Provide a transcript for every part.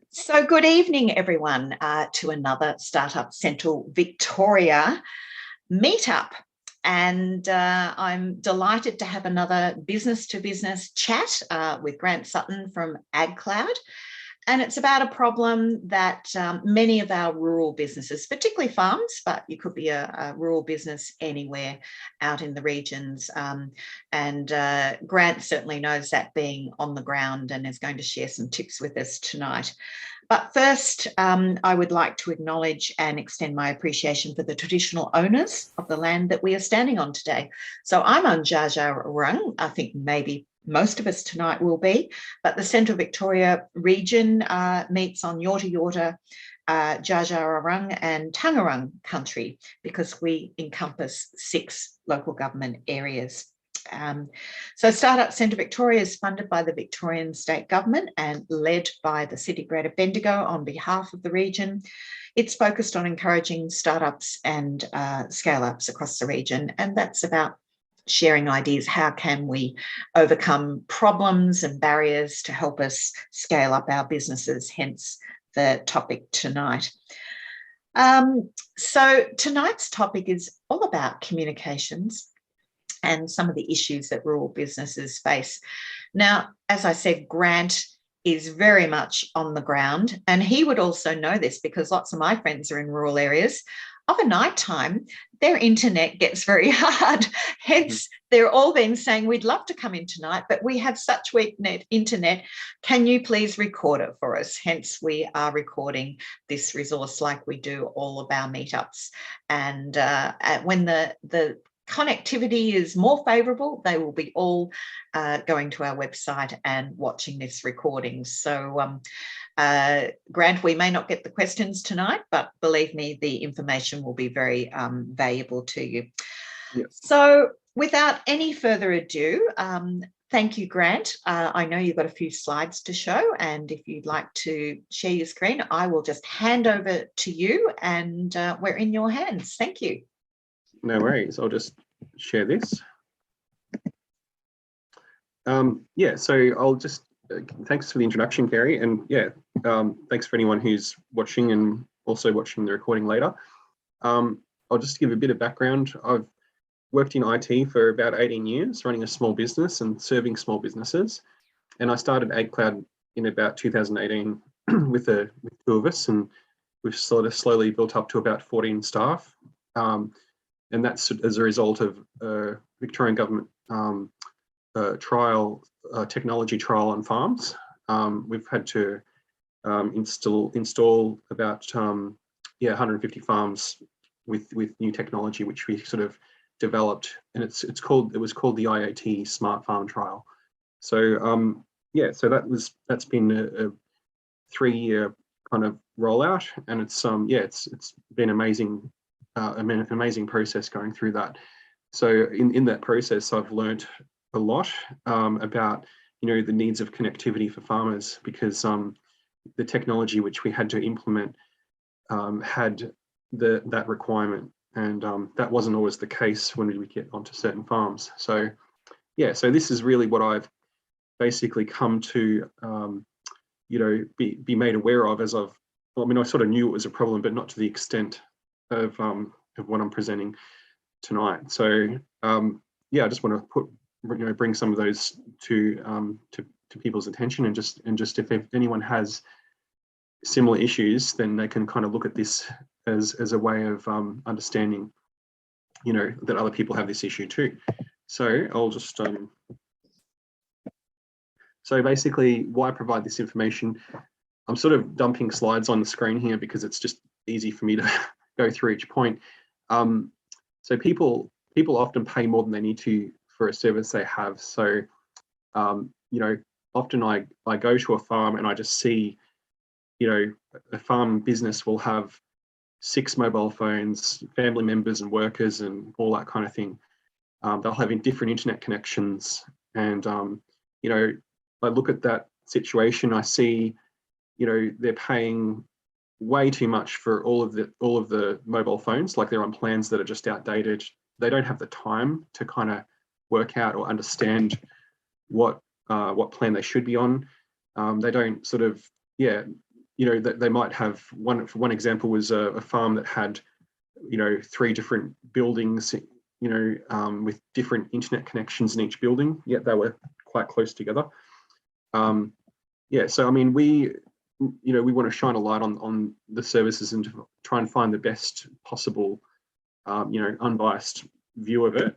So good evening, everyone, to another Startup Central Victoria Meetup. And I'm delighted to have another business-to-business chat with Grant Sutton from AgCloud. And it's about a problem that many of our rural businesses, particularly farms, but you could be a rural business anywhere out in the regions. Grant certainly knows that, being on the ground, and is going to share some tips with us tonight. But first, I would like to acknowledge and extend my appreciation for the traditional owners of the land that we are standing on today. So I'm on Dja Dja Wurrung. I think maybe most of us tonight will be, but the Central Victoria region meets on Yorta Yorta, Dja Dja Wurrung and Tangarung country, because we encompass 6 local government areas. So Startup Centre Victoria is funded by the Victorian State Government and led by the City Greater Bendigo on behalf of the region. It's focused on encouraging startups and scale-ups across the region, and that's about sharing ideas. How can we overcome problems and barriers to help us scale up our businesses, hence the topic tonight. So tonight's topic is all about communications and some of the issues that rural businesses face. Now, as I said, Grant is very much on the ground, and he would also know this because lots of my friends are in rural areas. Of a night time, their internet gets very hard. Hence, they're all then saying, we'd love to come in tonight, but we have such weak internet. Can you please record it for us? Hence, we are recording this resource like we do all of our meetups. And when the connectivity is more favourable, they will be all going to our website and watching this recording. So Grant, we may not get the questions tonight, but believe me, the information will be very valuable to you. Yes. So without any further ado, thank you, Grant. I know you've got a few slides to show, and if you'd like to share your screen, I will just hand over to you, and we're in your hands. Thank you. No worries, I'll just share this. So I'll just, thanks for the introduction, Kerry, and thanks for anyone who's watching and also watching the recording later. I'll just give a bit of background. I've worked in IT for about 18 years, running a small business and serving small businesses. And I started AgCloud in about 2018 with 2 of us, and we've sort of slowly built up to about 14 staff. And that's as a result of Victorian government technology trial on farms. We've had to install about 150 farms with new technology, which we sort of developed, and it was called the IoT Smart Farm Trial. So so that's been a 3-year kind of rollout, and it's been amazing. An amazing process going through that. So in that process, I've learned a lot about the needs of connectivity for farmers, because the technology which we had to implement had that requirement, and that wasn't always the case when we would get onto certain farms. So so this is really what I've basically come to be made aware of, as I sort of knew it was a problem, but not to the extent of what I'm presenting tonight. So I just want to bring some of those to people's attention, and just if anyone has similar issues, then they can kind of look at this as a way of understanding that other people have this issue too. So I'll just so basically, why provide this information? I'm sort of dumping slides on the screen here because it's just easy for me to go through each point. So people often pay more than they need to for a service they have. So often I go to a farm and I just see a farm business will have 6 mobile phones, family members and workers and all that kind of thing. They'll have different internet connections, and I look at that situation, I see they're paying way too much for all of the mobile phones. Like, they're on plans that are just outdated. They don't have the time to kind of work out or understand what plan they should be on. They don't sort of yeah, they might have one example was a farm that had 3 different buildings, with different internet connections in each building, yet they were quite close together. Yeah, so I mean, we want to shine a light on the services and to try and find the best possible unbiased view of it.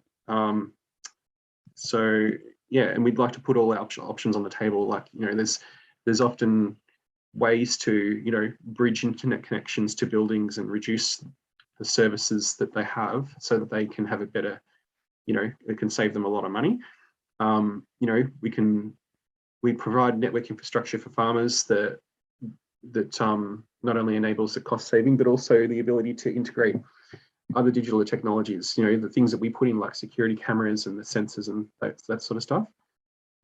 So yeah, and we'd like to put all our options on the table. Like, there's often ways to bridge internet connections to buildings and reduce the services that they have, so that they can have a better, it can save them a lot of money. We provide network infrastructure for farmers that not only enables the cost saving, but also the ability to integrate other digital technologies, the things that we put in, like security cameras and the sensors and that sort of stuff.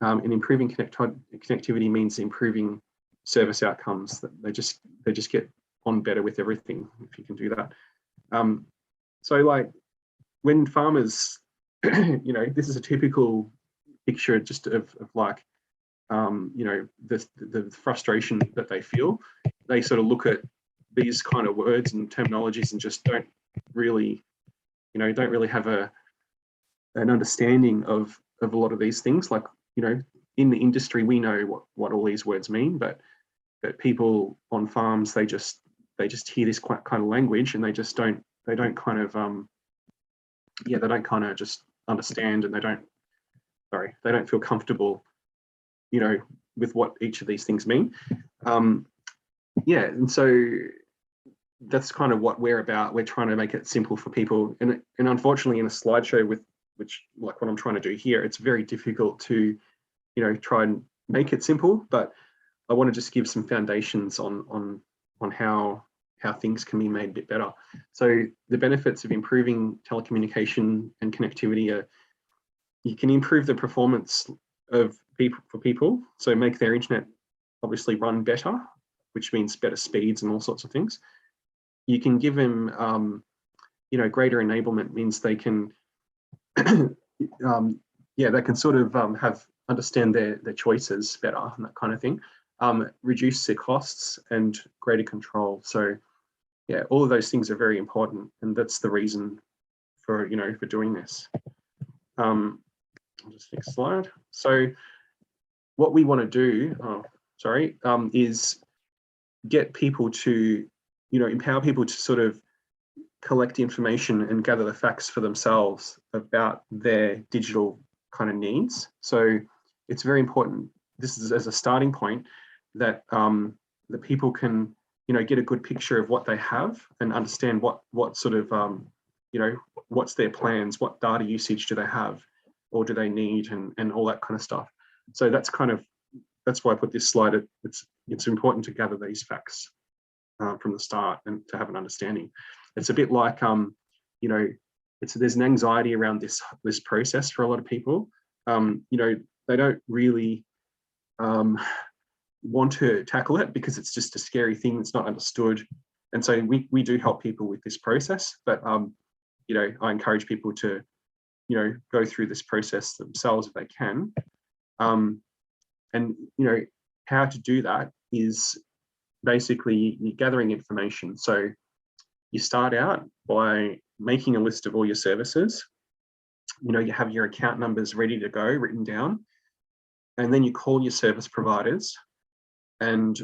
And improving connectivity means improving service outcomes. That they just get on better with everything if you can do that. So like when farmers, this is a typical picture just of like, the frustration that they feel. They sort of look at these kind of words and terminologies and just don't really have an understanding of a lot of these things. Like, in the industry, we know what all these words mean, but people on farms, they just hear this kind of language and they don't kind of just understand, and they don't feel comfortable, with what each of these things mean. Yeah, and so that's kind of what we're about. We're trying to make it simple for people, and unfortunately, in a slideshow which like what I'm trying to do here, it's very difficult to try and make it simple. But I want to just give some foundations on how things can be made a bit better. So the benefits of improving telecommunication and connectivity are, you can improve the performance of people, so make their internet obviously run better, which means better speeds and all sorts of things. You can give them, greater enablement, means they can, they can sort of understand their choices better and that kind of thing. Reduce their costs and greater control. So yeah, all of those things are very important, and that's the reason for doing this. Just next slide. So what we want to do, is get people to, empower people to sort of collect information and gather the facts for themselves about their digital kind of needs. So it's very important, this is as a starting point, that the people can, get a good picture of what they have and understand what sort of, what's their plans, what data usage do they have, or do they need, and all that kind of stuff. So that's why I put this slide. It's important to gather these facts from the start and to have an understanding. It's a bit like, there's an anxiety around this process for a lot of people. They don't really want to tackle it because it's just a scary thing that's not understood. And so we do help people with this process, but I encourage people to go through this process themselves if they can. And how to do that is basically you're gathering information. So you start out by making a list of all your services. You have your account numbers ready to go, written down, and then you call your service providers, and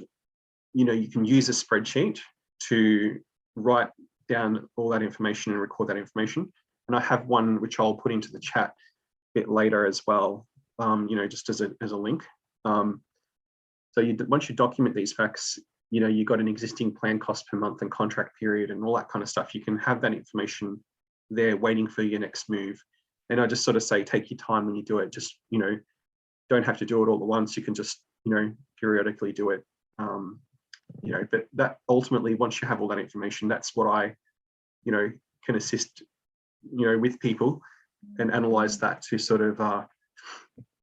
you can use a spreadsheet to write down all that information and record that information. And I have one which I'll put into the chat a bit later as well, just as a link. So once you document these facts, you've got an existing plan cost per month and contract period and all that kind of stuff. You can have that information there waiting for your next move. And I just sort of say, take your time when you do it. Just, don't have to do it all at once. You can just, periodically do it. But that ultimately, once you have all that information, that's what I, can assist, with people and analyze that to sort of,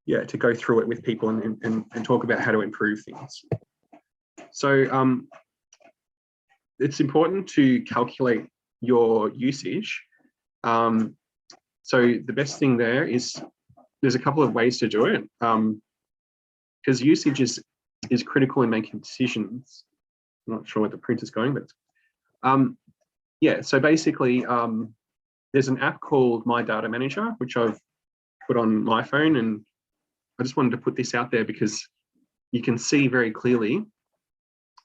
to go through it with people and talk about how to improve things. So it's important to calculate your usage. So the best thing there is there's a couple of ways to do it, because usage is is critical in making decisions. I'm not sure where the printer's going, but yeah, so basically there's an app called My Data Manager, which I've put on my phone, and I just wanted to put this out there because you can see very clearly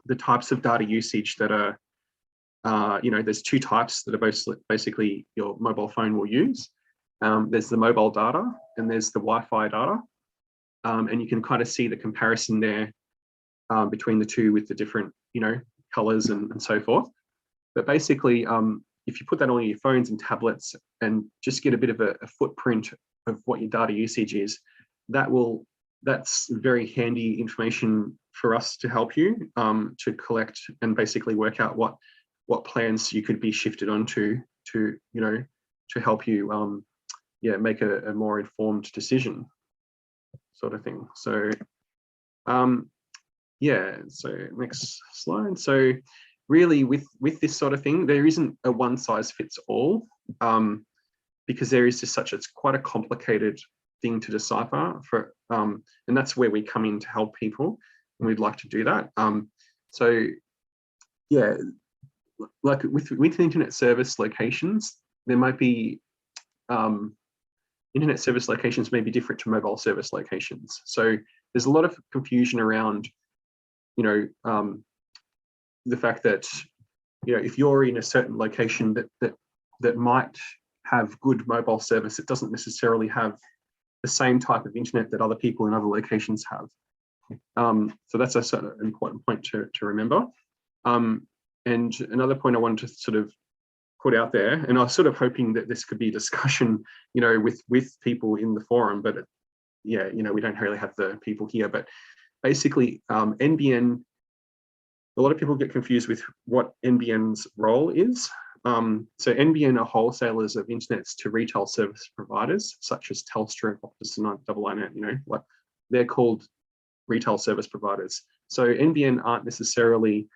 the types of data usage that are, there's two types that are both basically your mobile phone will use. There's the mobile data and there's the Wi-Fi data. And you can kind of see the comparison there between the two with the different, colors and so forth. But basically, if you put that on your phones and tablets and just get a bit of a footprint of what your data usage is, that's very handy information for us to help you to collect and basically work out what plans you could be shifted onto to help you make a more informed decision, sort of thing. So so next slide. So really with this sort of thing, there isn't a one size fits all, because there is just it's quite a complicated thing to decipher for, and that's where we come in to help people, and we'd like to do that. So yeah, like with internet service locations, there might be internet service locations may be different to mobile service locations. So there's a lot of confusion around, the fact that, if you're in a certain location that might have good mobile service, it doesn't necessarily have the same type of internet that other people in other locations have. So that's a sort of important point to remember. And another point I wanted to sort of put out there, and I was sort of hoping that this could be a discussion, with people in the forum, but we don't really have the people here. But basically, NBN, a lot of people get confused with what NBN's role is. So NBN are wholesalers of internets to retail service providers such as Telstra, Optus, and iiNet. Like they're called retail service providers. So NBN aren't necessarily,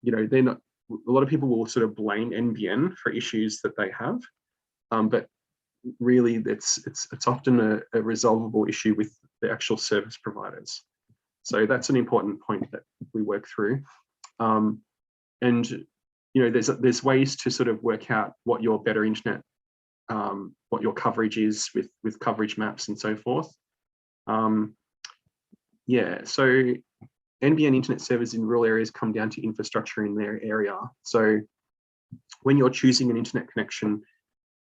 they're not. A lot of people will sort of blame NBN for issues that they have, but really it's often a resolvable issue with the actual service providers. So that's an important point that we work through. And there's ways to sort of work out what your better internet, what your coverage is with coverage maps and so forth. So NBN internet servers in rural areas come down to infrastructure in their area. So when you're choosing an internet connection,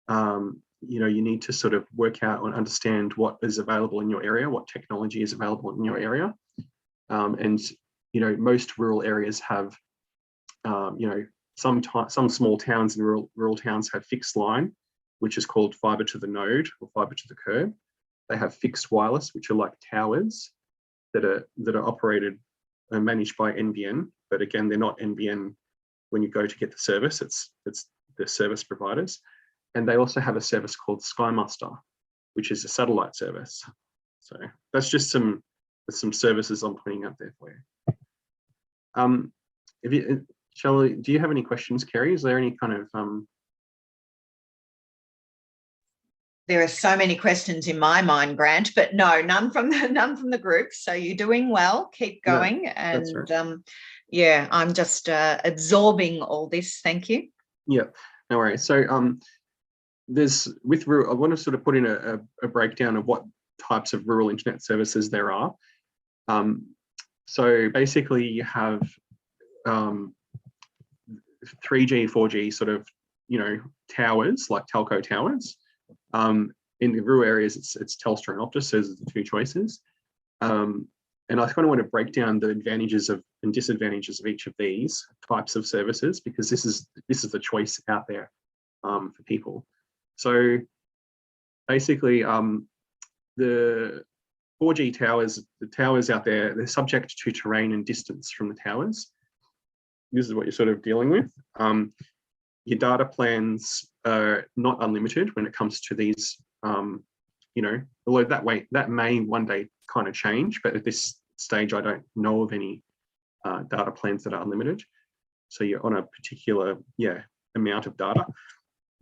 you need to sort of work out and understand what is available in your area, what technology is available in your area. And most rural areas have, some small towns and rural towns have fixed line, which is called fiber to the node or fiber to the curb. They have fixed wireless, which are like towers that are operated and managed by NBN, but again, they're not NBN when you go to get the service. It's the service providers, and they also have a service called SkyMuster, which is a satellite service. So that's just some services I'm putting out there for you. Do you have any questions, Kerry? Is there any kind of There are so many questions in my mind, Grant, but no, none from the group. So you're doing well. Keep going, and right. I'm just absorbing all this. Thank you. Yeah, no worries. So I want to sort of put in a breakdown of what types of rural internet services there are. So basically, you have 3G, 4G sort of towers, like telco towers. In the rural areas, it's Telstra and Optus. Those are the two choices. And I kind of want to break down the advantages and disadvantages of each of these types of services, because this is the choice out there for people. So basically, the 4G towers, the towers out there, they're subject to terrain and distance from the towers. This is what you're sort of dealing with. Your data plans are not unlimited when it comes to these, although that may one day kind of change, but at this stage, I don't know of any data plans that are unlimited. So you're on a particular, amount of data.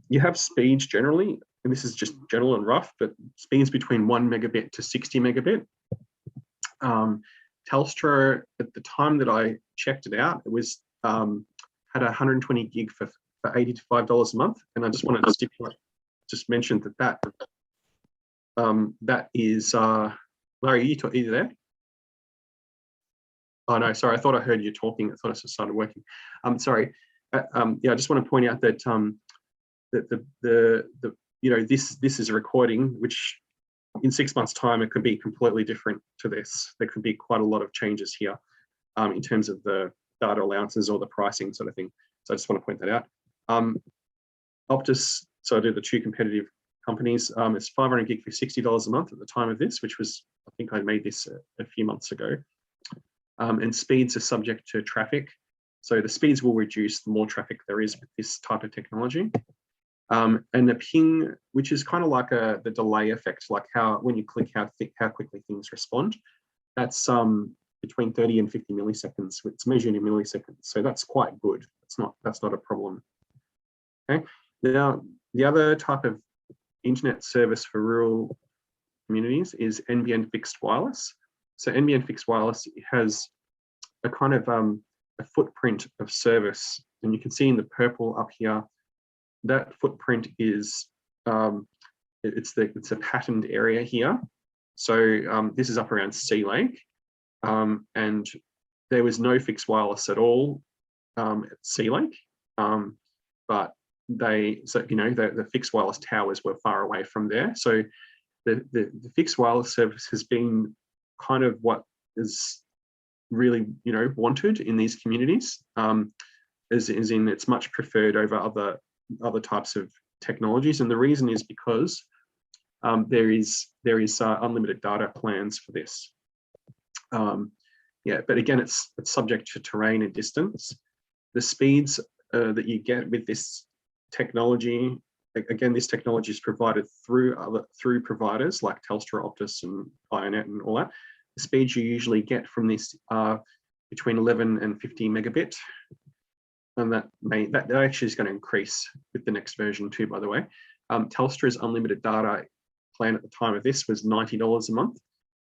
You have speeds generally, and this is just general and rough, but speeds between 1 megabit to 60 megabit. Telstra, at the time that I checked it out, it was had 120 gig for $85 a month. And I just wanted to stipulate, just mention that is, Larry, are you there? Oh no, sorry, I thought I heard you talking. I thought I just started working. Sorry. Yeah, I just want to point out that that this is a recording which in 6 months' time it could be completely different to this. There could be quite a lot of changes here in terms of the data allowances or the pricing sort of thing. So I just want to point that out. Optus, so I do the two competitive companies. It's 500 gig for $60 a month at the time of this, which was, I think I made this a few months ago. And speeds are subject to traffic. So the speeds will reduce the more traffic there is with this type of technology. And the ping, which is kind of like the delay effect, like how when you click how quickly things respond, that's between 30 and 50 milliseconds. It's measured in milliseconds, so that's quite good. That's not a problem. Okay. Now the other type of internet service for rural communities is NBN fixed wireless. So NBN fixed wireless has a kind of a footprint of service, and you can see in the purple up here, that footprint is it's a patterned area here. So this is up around Sea Lake, and there was no fixed wireless at all at Sea Lake, but the fixed wireless towers were far away from there. So the fixed wireless service has been kind of what is really wanted in these communities, as in it's much preferred over other types of technologies, and the reason is because there is unlimited data plans for this. Yeah, but again, it's subject to terrain and distance. The speeds that you get with this technology, again, this technology is provided through providers like Telstra, Optus, and Ionet, and all that. The speeds you usually get from this are between 11 and 50 megabit, and that actually is going to increase with the next version too, by the way. Telstra's unlimited data plan at the time of this was $90 a month,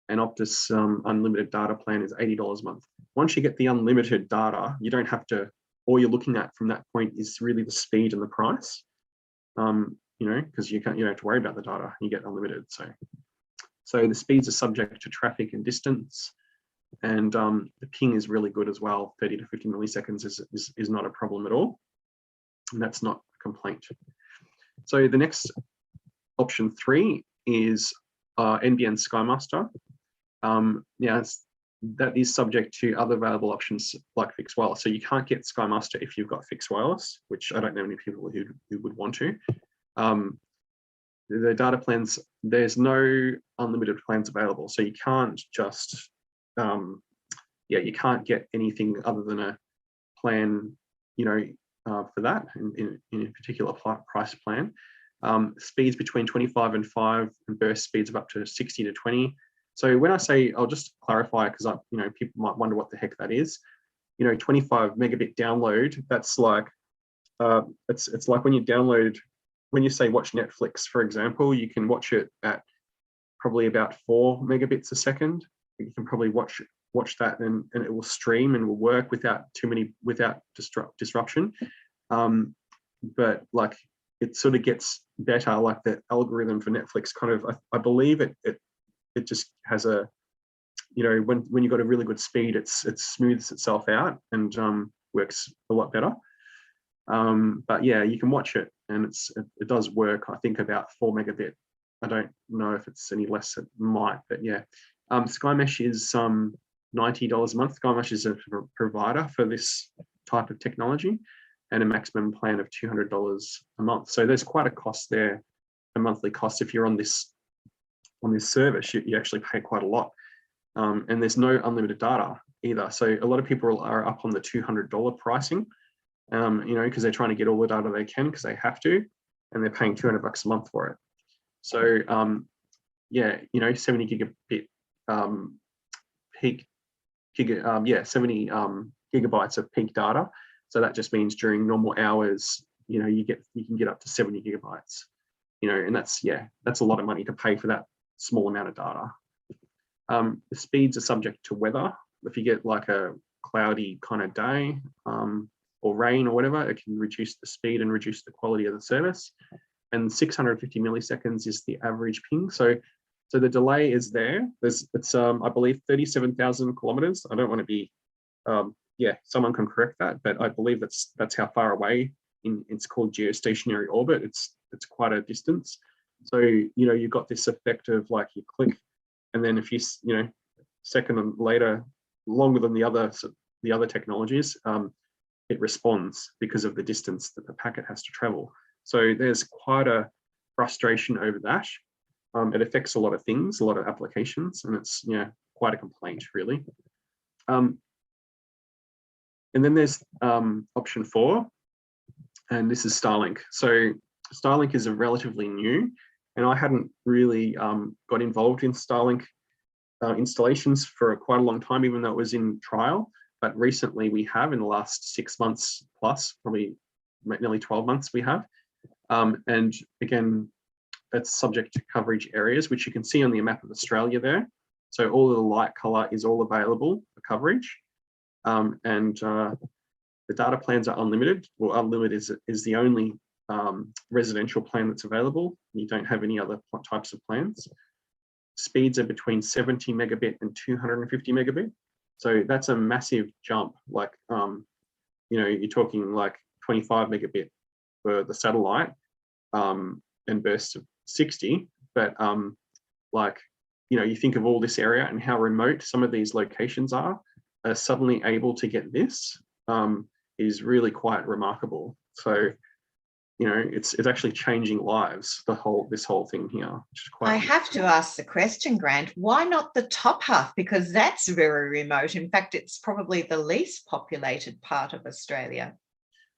and Optus unlimited data plan is $80 a month. Once you get the unlimited data, you don't have to, all you're looking at from that point is really the speed and the price, because you don't have to worry about the data, you get unlimited. So the speeds are subject to traffic and distance, and the ping is really good as well. 30 to 50 milliseconds is not a problem at all, and that's not a complaint. So the next option 3 is NBN SkyMaster. That is subject to other available options like fixed wireless. So you can't get SkyMaster if you've got fixed wireless, which I don't know many people who would want to. The data plans, there's no unlimited plans available. So you can't just, you can't get anything other than a plan, for that in a particular price plan. Speeds between 25 and 5 and burst speeds of up to 60 to 20. So when I say, I'll just clarify, because people might wonder what the heck that is. 25 megabit download, that's like, it's like when you say watch Netflix, for example, you can watch it at probably about 4 megabits a second. You can probably watch that and it will stream and will work without disruption. But like, it sort of gets better, like the algorithm for Netflix kind of, I believe it just has a, when you've got a really good speed, it smooths itself out and works a lot better. But yeah, you can watch it and it does work, I think about 4 megabit. I don't know if it's any less, it might, but yeah. SkyMesh is $90 a month. SkyMesh is a provider for this type of technology, and a maximum plan of $200 a month. So there's quite a cost there, a monthly cost. If you're on this service, you actually pay quite a lot. And there's no unlimited data either. So a lot of people are up on the $200 pricing, because they're trying to get all the data they can because they have to, and they're paying $200 a month for it. So 70 gigabit peak, 70 gigabytes of peak data. So that just means during normal hours, you can get up to 70 gigabytes, and that's a lot of money to pay for that small amount of data. The speeds are subject to weather. if you get like a cloudy kind of day or rain or whatever, it can reduce the speed and reduce the quality of the service. And 650 milliseconds is the average ping. So the delay is there. It's I believe 37,000 kilometers. I don't want to be, yeah, someone can correct that, but I believe that's how far away it's called geostationary orbit. It's quite a distance. So, you've got this effect of like you click, and then if you second and later, longer than the other technologies, it responds because of the distance that the packet has to travel. So there's quite a frustration over that. It affects a lot of things, a lot of applications, and it's quite a complaint, really. And then there's option 4, and this is Starlink. So Starlink is a relatively new, and I hadn't really got involved in Starlink installations for quite a long time, even though it was in trial. But recently we have, in the last 6 months plus, probably nearly 12 months we have. And again, that's subject to coverage areas, which you can see on the map of Australia there. So all of the light color is all available for coverage. And the data plans are unlimited. Well, unlimited is the only residential plan that's available. You don't have any other types of plans. Speeds are between 70 megabit and 250 megabit. So that's a massive jump. Like, you're talking like 25 megabit for the satellite and bursts of 60. But you think of all this area and how remote some of these locations are suddenly able to get this is really quite remarkable. So, it's actually changing lives, this whole thing here. Which is quite I have to ask the question, Grant, why not the top half? Because that's very remote. In fact, it's probably the least populated part of Australia.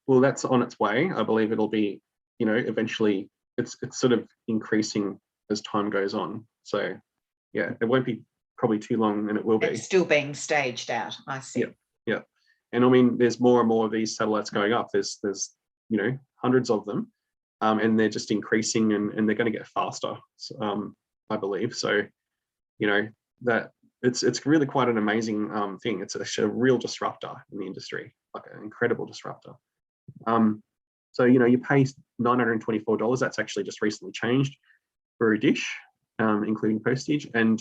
Well, that's on its way. I believe it'll be, eventually it's sort of increasing as time goes on. So yeah, it won't be probably too long, and it will be. It's still being staged out, I see. Yeah. And I mean, there's more and more of these satellites going up. There's hundreds of them, and they're just increasing, and they're going to get faster, I believe. So, that it's really quite an amazing thing. It's a real disruptor in the industry, like an incredible disruptor. So, you pay $924. That's actually just recently changed for a dish, including postage, and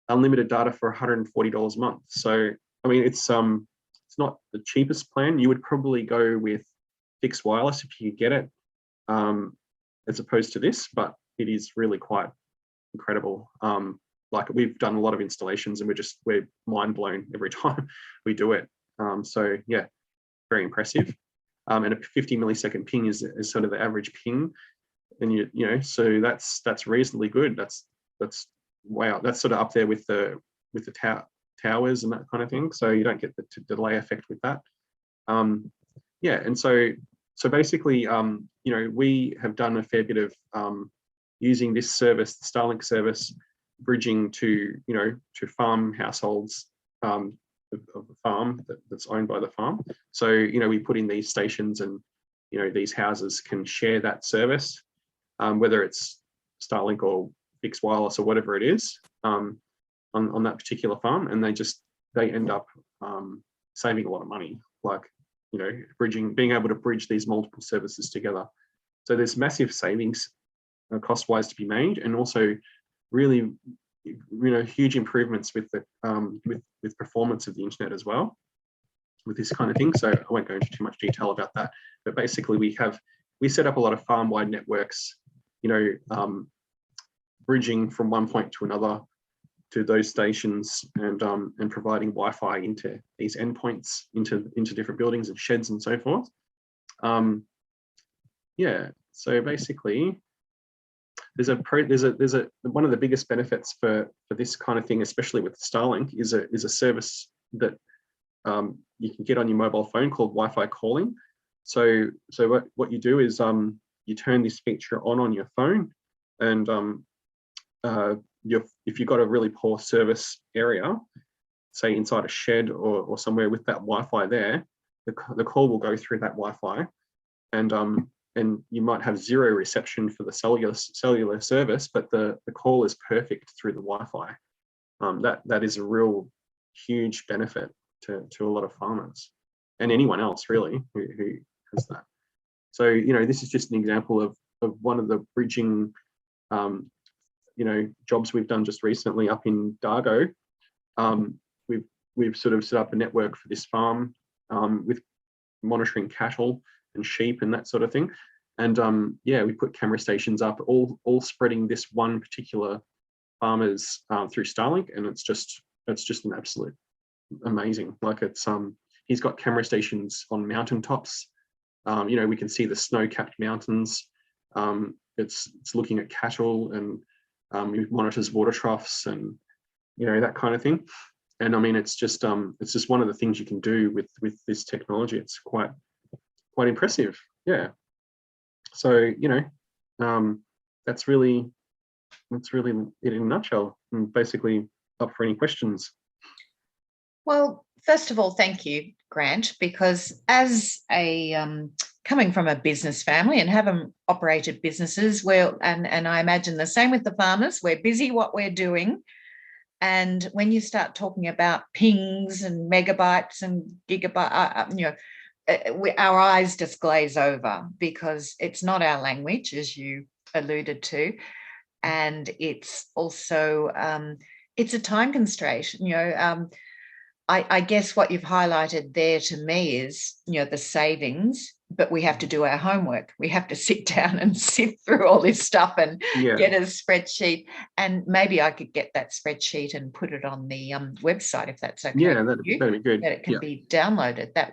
unlimited data for $140 a month. So, I mean, it's not the cheapest plan. You would probably go with fixed wireless if you get it, as opposed to this, but it is really quite incredible. Like, we've done a lot of installations, and we're mind blown every time we do it. So yeah, very impressive. And a 50 millisecond ping is sort of the average ping, and so that's reasonably good. That's wow. That's sort of up there with the towers and that kind of thing. So you don't get the delay effect with that. Yeah, and so basically, we have done a fair bit of using this service, the Starlink service, bridging to farm households of the farm that's owned by the farm. So we put in these stations, and these houses can share that service, whether it's Starlink or fixed wireless or whatever it is, on that particular farm, and they end up saving a lot of money, like being able to bridge these multiple services together. So there's massive savings cost-wise to be made, and also really huge improvements with the with performance of the internet as well with this kind of thing. So I won't go into too much detail about that, but basically we set up a lot of farm-wide networks, bridging from one point to another to those stations, and providing Wi-Fi into these endpoints, into different buildings and sheds and so forth. Yeah, so basically there's one of the biggest benefits for this kind of thing, especially with Starlink, is a service that you can get on your mobile phone called Wi-Fi calling. So what you do is you turn this feature on your phone, and if you've got a really poor service area, say inside a shed or somewhere with that Wi-Fi there, the call will go through that Wi-Fi, and you might have zero reception for the cellular service, but the call is perfect through the Wi-Fi. That is a real huge benefit to a lot of farmers and anyone else really who has that. So, you know, this is just an example of one of the bridging, you know, jobs we've done just recently up in Dargo. We've sort of set up a network for this farm with monitoring cattle and sheep and that sort of thing. And yeah, we put camera stations up, all spreading this one particular farmer's through Starlink, and it's just an absolute amazing. Like it's he's got camera stations on mountaintops. You know, we can see the snow-capped mountains. It's looking at cattle, and it monitors water troughs and, you know, that kind of thing. And I mean, it's just one of the things you can do with this technology. It's quite impressive. Yeah. So, you know, that's really it in a nutshell. I'm basically up for any questions. Well, first of all, thank you, Grant, because as a coming from a business family and having operated businesses, and I imagine the same with the farmers, we're busy what we're doing. And when you start talking about pings and megabytes and gigabytes, you know, our eyes just glaze over, because it's not our language, as you alluded to. And it's also, it's a time constraint. You know, I guess what you've highlighted there to me is, you know, the savings, but we have to do our homework. We have to sit down and sift through all this stuff and get a spreadsheet. And maybe I could get that spreadsheet and put it on the website, if that's okay. Yeah, that'd be good. That it can be downloaded. That